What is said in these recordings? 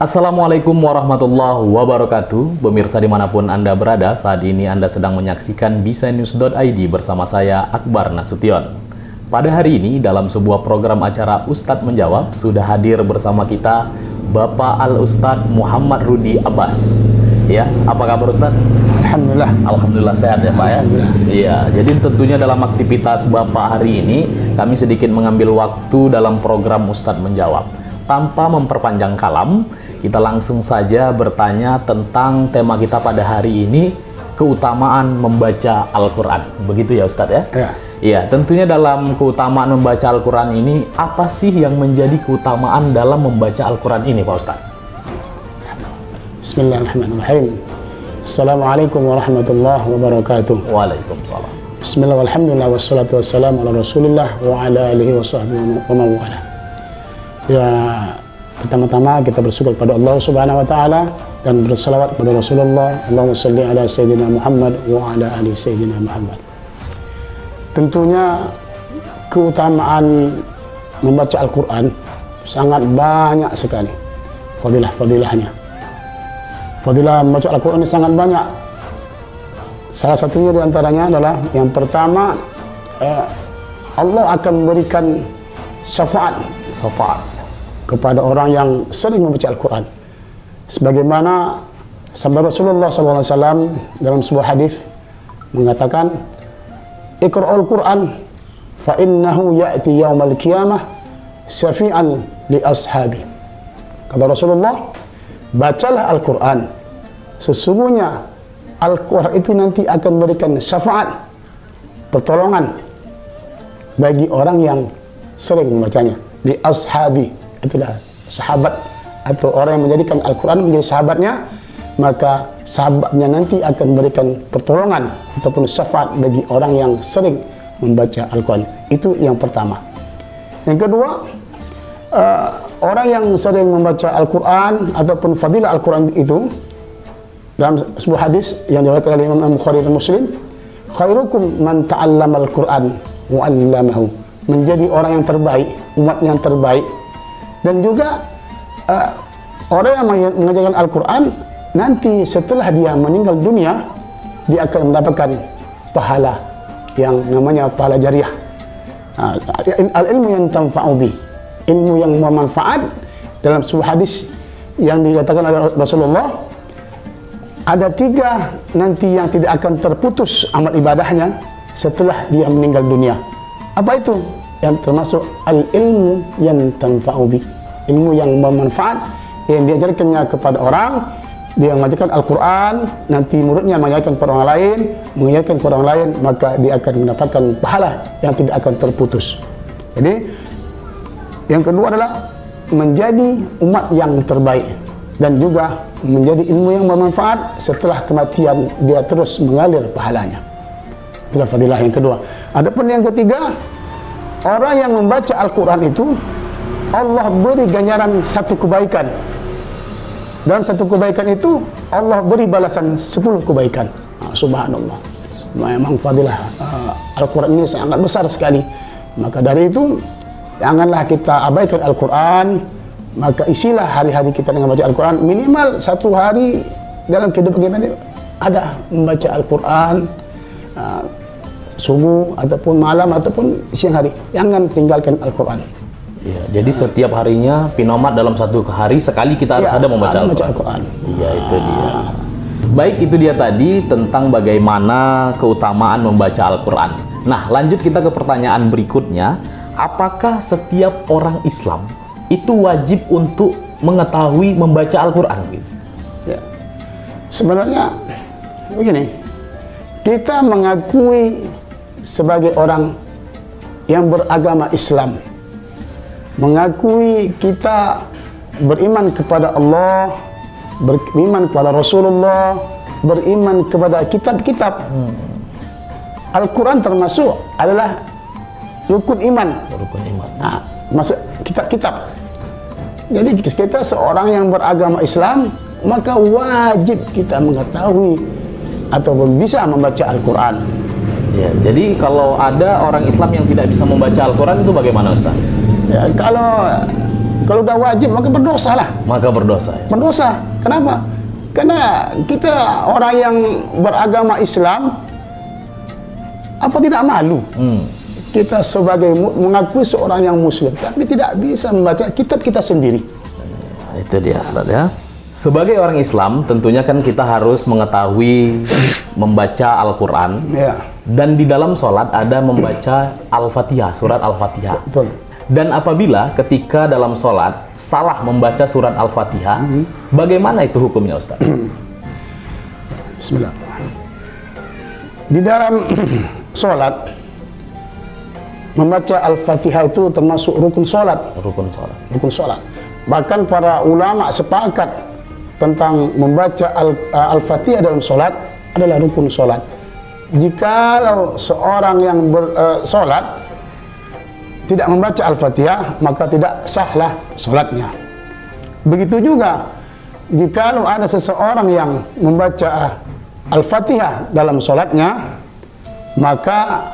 Assalamualaikum warahmatullahi wabarakatuh. Pemirsa dimanapun Anda berada, saat ini Anda sedang menyaksikan bisanews.id bersama saya Akbar Nasution. Pada hari ini dalam sebuah program acara Ustadz Menjawab sudah hadir bersama kita Bapak Al-Ustadz Muhammad Rudi Abbas. Ya, apa kabar Ustadz? Alhamdulillah. Alhamdulillah sehat ya Pak ya? Iya, jadi tentunya dalam aktivitas Bapak hari ini kami sedikit mengambil waktu dalam program Ustadz Menjawab. Tanpa memperpanjang kalam, kita langsung saja bertanya tentang tema kita pada hari ini, keutamaan membaca Al-Quran. Begitu ya Ustadz ya? Ya. Iya, tentunya dalam keutamaan membaca Al-Quran ini, apa sih yang menjadi keutamaan dalam membaca Al-Quran ini Pak Ustadz? Bismillahirrahmanirrahim. Assalamualaikum warahmatullahi wabarakatuh. Waalaikumsalam. Bismillah walhamdulillah wassalatu wassalamu ala rasulillah wa ala alihi wa sahbihi wa mawala. Ya, pertama-tama kita bersyukur kepada Allah subhanahu wa ta'ala dan bersalawat kepada Rasulullah. Allahumma salli ala Sayyidina Muhammad wa ala ali Sayyidina Muhammad. Tentunya keutamaan membaca Al-Quran sangat banyak sekali fadilah-fadilahnya. Fadilah membaca Al-Quran ini sangat banyak. Salah satunya diantaranya adalah yang pertama, Allah akan memberikan syafaat kepada orang yang sering membaca Al-Quran. Sebagaimana sabda Rasulullah SAW dalam sebuah hadis mengatakan, Iqra'ul Quran fa innahu ya'ti yaumal qiyamah syafi'an li ashabi. Kata Rasulullah, bacalah Al-Quran, sesungguhnya Al-Quran itu nanti akan memberikan syafaat, pertolongan bagi orang yang sering membacanya. Di ashabi, itulah sahabat atau orang yang menjadikan Al-Quran menjadi sahabatnya, maka sahabatnya nanti akan memberikan pertolongan ataupun syafaat bagi orang yang sering membaca Al-Quran. Itu yang pertama. Yang kedua, orang yang sering membaca Al-Quran ataupun fadilah Al-Quran itu, dalam sebuah hadis yang diriwayatkan oleh Imam Bukhari dan Muslim, khairukum man ta'allama Al-Quran wa 'allamahu. Menjadi orang yang terbaik, umat yang terbaik. Dan juga orang yang mengajarkan Al-Quran, nanti setelah dia meninggal dunia, dia akan mendapatkan pahala yang namanya pahala jariah. Al-ilmu yang tanfa'u bi, ilmu yang bermanfaat. Dalam sebuah hadis yang dikatakan oleh Rasulullah, ada 3 nanti yang tidak akan terputus amal ibadahnya setelah dia meninggal dunia. Apa itu? Yang termasuk al-ilmu yang tanfa'u bi, ilmu yang bermanfaat yang diajarkannya kepada orang. Dia mengajarkan Al-Quran, nanti muridnya mengajarkan kepada orang lain, mengajarkan kepada orang lain, maka dia akan mendapatkan pahala yang tidak akan terputus. Jadi yang kedua adalah menjadi umat yang terbaik dan juga menjadi ilmu yang bermanfaat. Setelah kematian dia terus mengalir pahalanya. Itulah fadilah yang kedua. Adapun yang ketiga, orang yang membaca Al-Quran itu Allah beri ganjaran satu kebaikan. Dalam satu kebaikan itu Allah beri balasan 10 kebaikan. Subhanallah. Memang fadilah Al-Quran ini sangat besar sekali. Maka dari itu janganlah kita abaikan Al-Quran. Maka isilah hari-hari kita dengan baca Al-Quran. Minimal 1 hari dalam kehidupan kita ini ada membaca Al-Quran, subuh ataupun malam ataupun siang hari. Jangan tinggalkan Al-Quran. Ya, jadi setiap harinya pinomat dalam 1 hari sekali kita harus ada membaca Al-Quran. Iya, itu dia. Baik, itu dia tadi tentang bagaimana keutamaan membaca Al-Quran. Nah, lanjut kita ke pertanyaan berikutnya. Apakah setiap orang Islam itu wajib untuk mengetahui membaca Al-Quran? Ya. Sebenarnya begini, kita mengakui sebagai orang yang beragama Islam, mengakui kita beriman kepada Allah, beriman kepada Rasulullah, beriman kepada kitab-kitab. Al-Quran termasuk adalah rukun iman. Nah, masuk kitab-kitab. Jadi kita seorang yang beragama Islam, maka wajib kita mengetahui ataupun bisa membaca Al-Quran. Ya, jadi kalau ada orang Islam yang tidak bisa membaca Al-Quran itu bagaimana Ustaz? Ya, kalau Kalau udah wajib maka berdosa lah. Maka berdosa ya. Berdosa. Kenapa? Karena kita orang yang beragama Islam, apa tidak malu? Kita sebagai mengakui seorang yang muslim, tapi tidak bisa membaca kitab kita sendiri. Itu dia, Ustaz ya. Sebagai orang Islam, tentunya kan kita harus mengetahui membaca Al-Quran. Ya. Dan di dalam sholat ada membaca Al-Fatihah, surat Al-Fatihah. Betul. Dan apabila ketika dalam sholat salah membaca surat Al-Fatihah, bagaimana itu hukumnya, Ustaz? Bismillah. Di dalam sholat, membaca Al-Fatihah itu termasuk rukun sholat. Rukun sholat. Rukun sholat. Bahkan para ulama sepakat tentang membaca Al-Fatihah dalam sholat adalah rukun sholat. Jikalau seorang yang sholat tidak membaca Al-Fatihah, maka tidak sahlah sholatnya. Begitu juga jikalau ada seseorang yang membaca Al-Fatihah dalam sholatnya, maka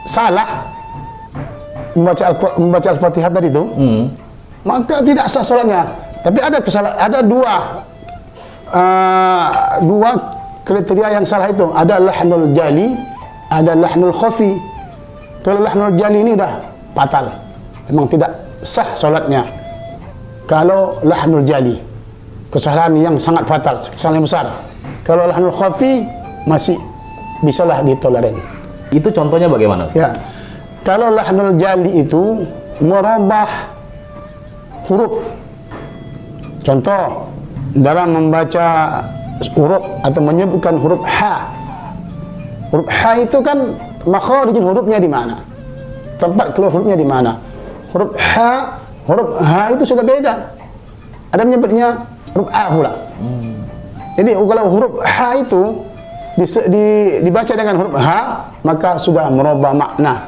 salah membaca Al-Fatihah tadi itu, maka tidak sah sholatnya. Tapi ada dua kriteria yang salah itu. Ada lahnul jali, ada lahnul khafi. Kalau lahnul jali ini udah batal, memang tidak sah sholatnya. Kalau lahnul jali, kesalahan yang sangat fatal, kesalahan yang besar. Kalau lahnul khafi masih bisalah ditoleran. Itu contohnya bagaimana, Ustaz? Ya, kalau lahnul jali itu merubah huruf. Contoh, dalam membaca huruf atau menyebutkan huruf H. Huruf H itu kan makhraj hurufnya di mana? Tempat keluar hurufnya di mana? Huruf H itu sudah beda. Ada menyebutnya huruf A pula. Jadi kalau huruf H itu dibaca dengan huruf H, maka sudah merubah makna.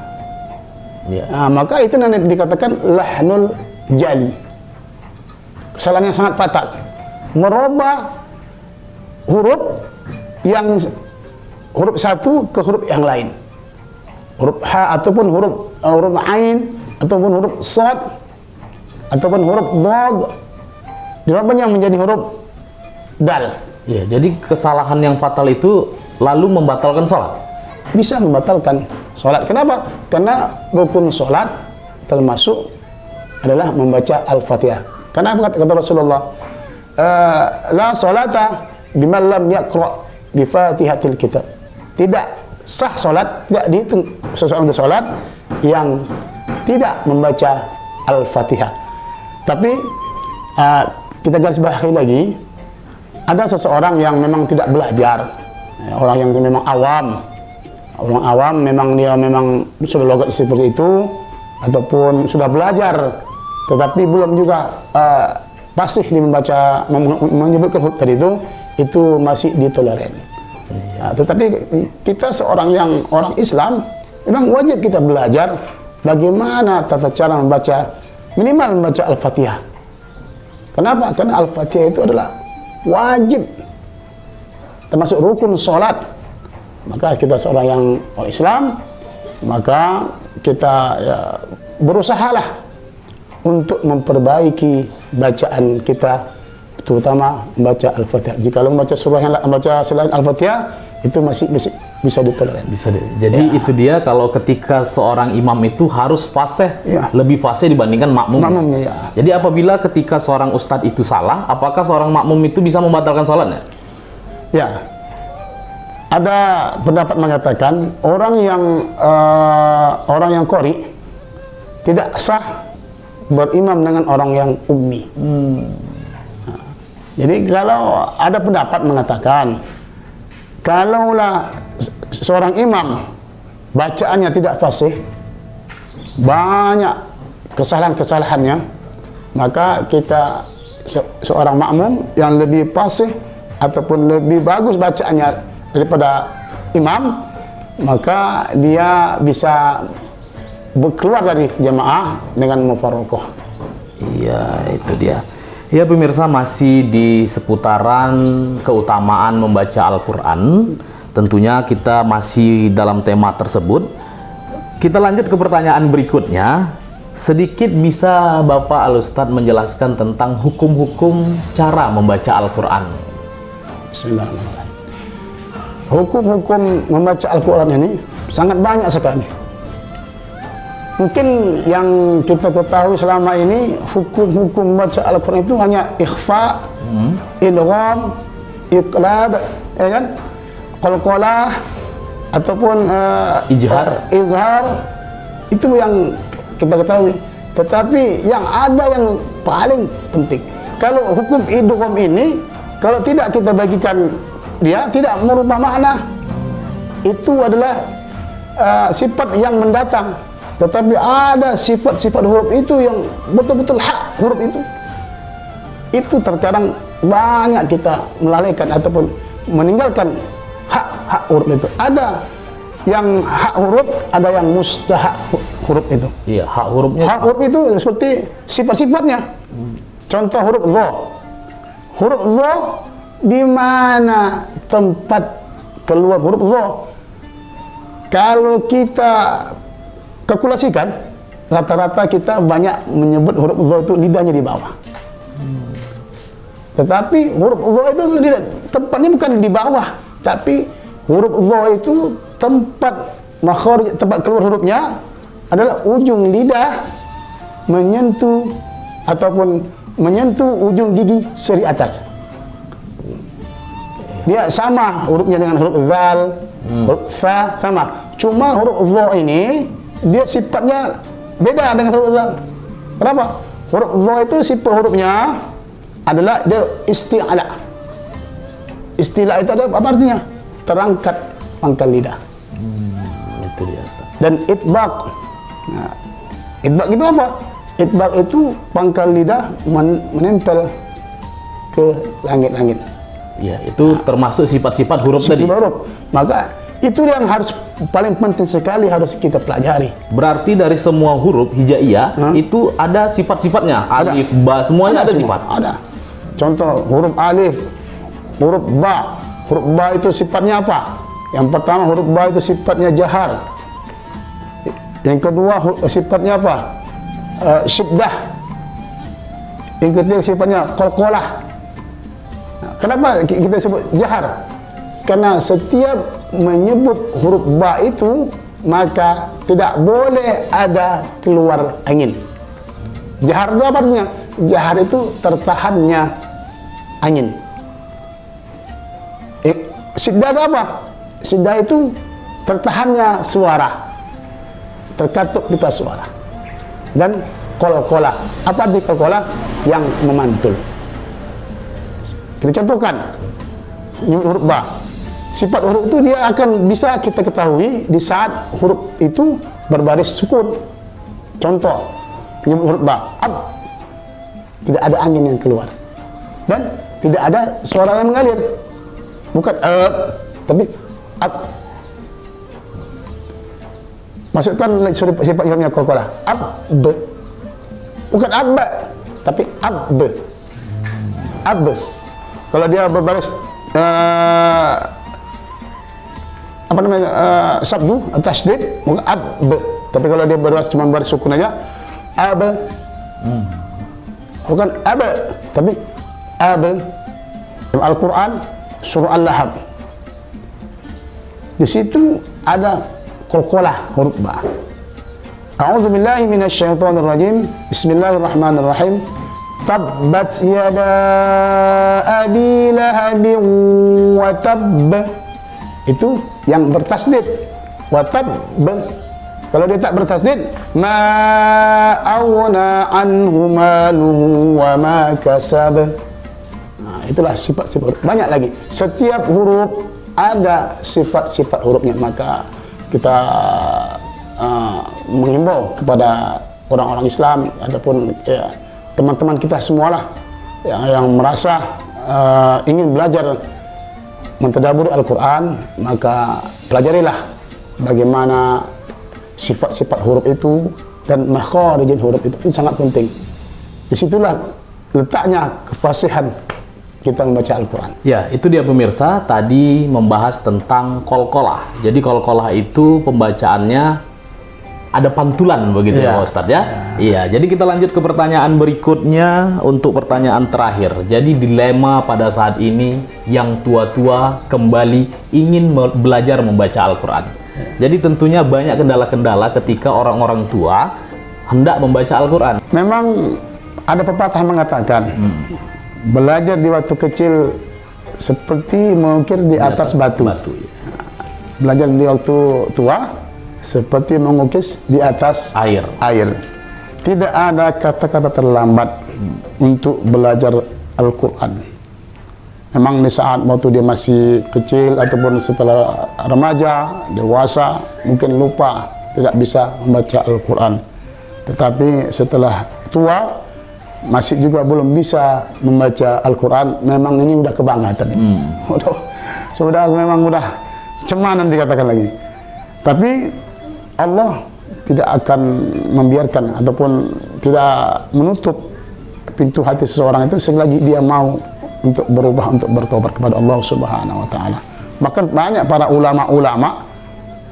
Nah, maka itu nanti dikatakan lahnul jali. Kesalahan yang sangat fatal. Merubah huruf satu ke huruf yang lain. Huruf H ataupun huruf Ain ataupun huruf Shad ataupun huruf Dhad dirubahnya menjadi huruf Dal. Ya, jadi kesalahan yang fatal itu lalu membatalkan sholat? Bisa membatalkan sholat. Kenapa? Karena rukun sholat termasuk adalah membaca Al-Fatihah. Karena apa kata Rasulullah? La sholata biman lam yaqra bi Fatihatil Kitab. Tidak sah sholat, tidak dihitung seseorang untuk sholat yang tidak membaca Al-Fatihah. Tapi kita garis bawahi lagi, ada seseorang yang memang tidak belajar, orang yang memang awam. Orang awam memang dia memang sudah logat seperti itu ataupun sudah belajar tetapi belum juga fasih membaca menyebutkan huruf tadi itu masih ditoleran. Tetapi kita seorang yang orang Islam memang wajib kita belajar bagaimana tata cara membaca, minimal membaca Al-Fatihah. Kenapa? Karena Al-Fatihah itu adalah wajib, termasuk rukun sholat. Maka kita seorang yang orang Islam, maka kita berusahalah untuk memperbaiki bacaan kita, terutama membaca Al-Fatihah. Jika membaca surah yang membaca selain Al-Fatihah itu masih bisa ditoleran. Jadi itu dia, kalau ketika seorang imam itu harus fasih, lebih fasih dibandingkan makmumnya. Jadi apabila ketika seorang ustadz itu salah, apakah seorang makmum itu bisa membatalkan sholatnya? Ya, ada pendapat mengatakan orang yang qori tidak sah berimam dengan orang yang ummi. Jadi kalau ada pendapat mengatakan kalaulah seorang imam bacaannya tidak fasih, banyak kesalahan-kesalahannya, maka kita seorang makmum yang lebih fasih ataupun lebih bagus bacaannya daripada imam, maka dia bisa keluar dari jamaah dengan mufaraqah. Iya, itu dia. Ya pemirsa, masih di seputaran keutamaan membaca Al-Quran. Tentunya kita masih dalam tema tersebut. Kita lanjut ke pertanyaan berikutnya. Sedikit bisa Bapak Al-Ustadz menjelaskan tentang hukum-hukum cara membaca Al-Quran? Bismillahirrahmanirrahim. Hukum-hukum membaca Al-Quran ini sangat banyak sekali. Mungkin yang kita ketahui selama ini, hukum-hukum membaca Al-Quran itu hanya ikhfa, idgham, iqlab, ya kan? Qalqalah ataupun izhar, itu yang kita ketahui. Tetapi yang ada yang paling penting, kalau hukum idgham ini kalau tidak kita bagikan, dia tidak merubah makna. Itu adalah sifat yang mendatang. Tetapi ada sifat-sifat huruf itu yang betul-betul hak huruf itu. Itu terkadang banyak kita melalaikan ataupun meninggalkan hak huruf itu. Ada yang hak huruf, ada yang mustahak huruf itu. Iya, hak hurufnya. Hak huruf itu seperti sifat-sifatnya. Contoh huruf dha. Huruf dha, di mana tempat keluar huruf dha? Kalau kita kalkulasikan, rata-rata kita banyak menyebut huruf dha itu lidahnya di bawah. Tetapi huruf dha itu tempatnya bukan di bawah, tapi huruf dha itu tempat makhraj, tempat keluar hurufnya adalah ujung lidah menyentuh ataupun menyentuh ujung gigi seri atas. Dia sama hurufnya dengan huruf zal, huruf fa sama. Cuma huruf dha ini dia sifatnya beda dengan huruf zal. Kenapa? Huruf dha itu sifat hurufnya adalah dia isti'ala. Istilah itu ada apa artinya? Terangkat pangkal lidah. Itu dia, Ustaz. Dan itbaq. Nah, itbaq itu apa? Itbaq itu pangkal lidah menempel ke langit-langit. Ya, itu termasuk sifat-sifat huruf tadi. Huruf. Maka itu yang harus paling penting sekali harus kita pelajari. Berarti dari semua huruf hijaiyah itu ada sifat-sifatnya. Alif, ba, semuanya ada sifat. Ada. Contoh huruf alif, huruf ba. Huruf ba itu sifatnya apa? Yang pertama huruf ba itu sifatnya jahar. Yang kedua sifatnya apa? Syiddah. Yang ketiga sifatnya qalqalah. Nah, kenapa kita sebut jahar? Karena setiap menyebut huruf ba itu maka tidak boleh ada keluar angin. Jahar itu apa artinya? Jahar itu tertahannya angin. Syiddah itu apa? Syiddah itu tertahannya suara, terkatup kita suara. Dan qalqalah, apa arti qalqalah? Yang memantul. Kita contohkan huruf ba. Sifat huruf itu dia akan bisa kita ketahui di saat huruf itu berbaris sukun. Contoh huruf ba, ab, tidak ada angin yang keluar dan tidak ada suara yang mengalir. Bukan tapi ab. Masukkan sifat hurufnya qalqalah. Ab, bukan ab, tapi ab. Ab. Kalau dia berbaris apa namanya sabdu atau tasydid, bukan ab. Tapi kalau dia berbaris cuma baris sukun aja, ab. Bukan ab, tapi ab. Dalam Al-Quran surah Al-Lahab, di situ ada qalqalah huruf ba. A'udzu billahi minasyaitonir rajim. Bismillahirrahmanirrahim. Tabbat yada abi lahabin wa tabb. Itu yang bertasdid. Wa tabb. Kalau dia tak bertasdid, ma aghna anhu maluhu wa ma kasab. Nah, itulah sifat-sifat huruf. Banyak lagi. Setiap huruf ada sifat-sifat hurufnya. Maka kita menghimbau kepada orang-orang Islam ataupun ya, teman-teman kita semualah yang merasa ingin belajar mentadabburi Al-Quran, maka pelajarilah bagaimana sifat-sifat huruf itu dan makharijul huruf itu sangat penting. Disitulah letaknya kefasihan kita membaca Al-Quran. Ya, itu dia pemirsa, tadi membahas tentang qalqalah. Jadi qalqalah itu pembacaannya ada pantulan begitu ya Pak Ustadz ya. Iya, jadi kita lanjut ke pertanyaan berikutnya untuk pertanyaan terakhir. Jadi dilema pada saat ini yang tua-tua kembali ingin belajar membaca Al-Quran. Jadi tentunya banyak kendala-kendala ketika orang-orang tua hendak membaca Al-Quran. Memang ada pepatah mengatakan belajar di waktu kecil seperti mengukir di atas batu. Belajar di waktu tua seperti mengukis di atas air. Tidak ada kata-kata terlambat untuk belajar Al-Quran. Memang di saat waktu dia masih kecil ataupun setelah remaja, dewasa, mungkin lupa, tidak bisa membaca Al-Quran. Tetapi setelah tua, masih juga belum bisa membaca Al-Quran. Memang ini udah kebangatan. Sudah memang udah cemanan dikatakan lagi. Tapi Allah tidak akan membiarkan ataupun tidak menutup pintu hati seseorang itu selagi dia mau untuk berubah, untuk bertobat kepada Allah Subhanahu wa taala. Bahkan banyak para ulama-ulama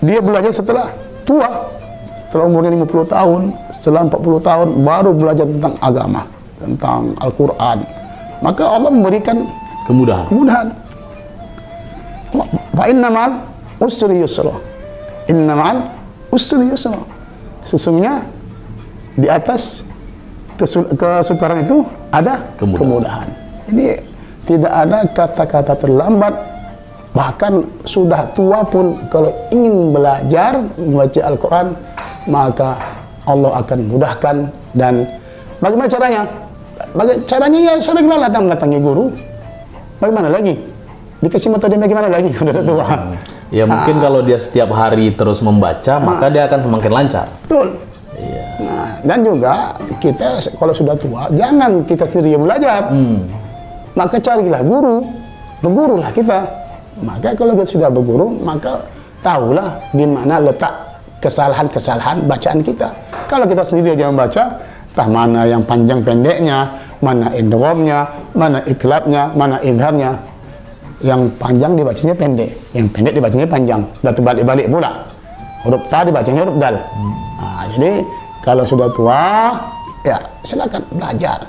dia belajar setelah tua, setelah umurnya 50 tahun, setelah 40 tahun baru belajar tentang agama, tentang Al-Quran. Maka Allah memberikan kemudahan. Wa innamal usri yusra. Innamal usri yusra. Sesungguhnya di atas kesukaran itu ada kemudahan. Ini tidak ada kata-kata terlambat. Bahkan sudah tua pun kalau ingin belajar membaca Al-Quran, maka Allah akan mudahkan. Dan bagaimana caranya? Caranya ya sering datangi guru. Bagaimana lagi? Dikasih metode bagaimana lagi kalau sudah tua? Ya mungkin kalau dia setiap hari terus membaca, maka dia akan semakin lancar. Betul. Iya. Nah, dan juga kita kalau sudah tua, jangan kita sendiri yang belajar. Maka carilah guru, bergurulah kita. Maka kalau kita sudah berguru, maka tahulah di mana letak kesalahan-kesalahan bacaan kita. Kalau kita sendiri aja membaca, entah mana yang panjang pendeknya, mana idghamnya, mana iklabnya, mana idharnya. Yang panjang dibacanya pendek, yang pendek dibacanya panjang, udah terbalik-balik pula. Huruf ta dibacanya huruf dal. Nah, jadi kalau sudah tua, ya silakan belajar.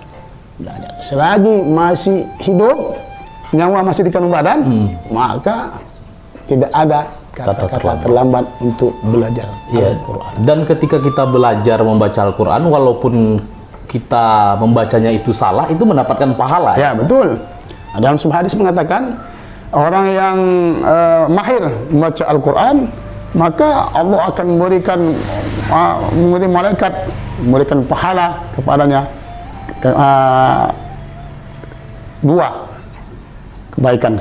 Selagi masih hidup, nyawa masih di kandung badan, maka tidak ada kata-kata terlambat untuk belajar Al-Quran. Dan ketika kita belajar membaca Al-Quran, walaupun kita membacanya itu salah, itu mendapatkan pahala. Ya, betul. Dalam sebuah hadis mengatakan, orang yang mahir membaca Al-Quran, maka Allah akan memberi malaikat, memberikan pahala kepadanya, dua kebaikan.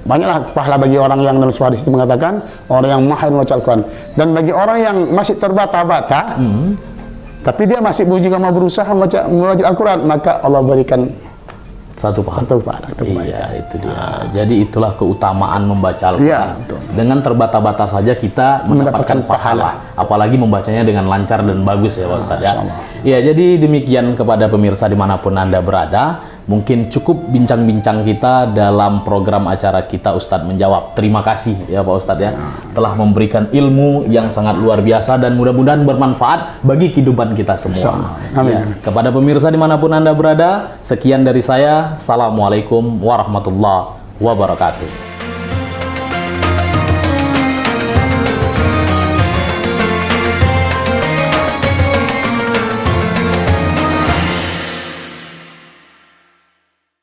Banyaklah pahala bagi orang yang dalam sebuah hadis itu mengatakan, orang yang mahir membaca Al-Quran. Dan bagi orang yang masih terbata-bata, tapi dia masih juga mau berusaha membaca Al-Quran, maka Allah berikan satu pahala. Iya, itu dia. Jadi itulah keutamaan membaca Al-Quran. Dengan terbata-bata saja kita mendapatkan pahala. Apalagi membacanya dengan lancar dan bagus ya Pak Ustadz ya. Iya, jadi demikian kepada pemirsa dimanapun Anda berada. Mungkin cukup bincang-bincang kita dalam program acara kita Ustadz Menjawab. Terima kasih ya Pak Ustadz ya, telah memberikan ilmu yang sangat luar biasa dan mudah-mudahan bermanfaat bagi kehidupan kita semua. Amin. Ya, kepada pemirsa dimanapun Anda berada, sekian dari saya. Assalamualaikum warahmatullahi wabarakatuh.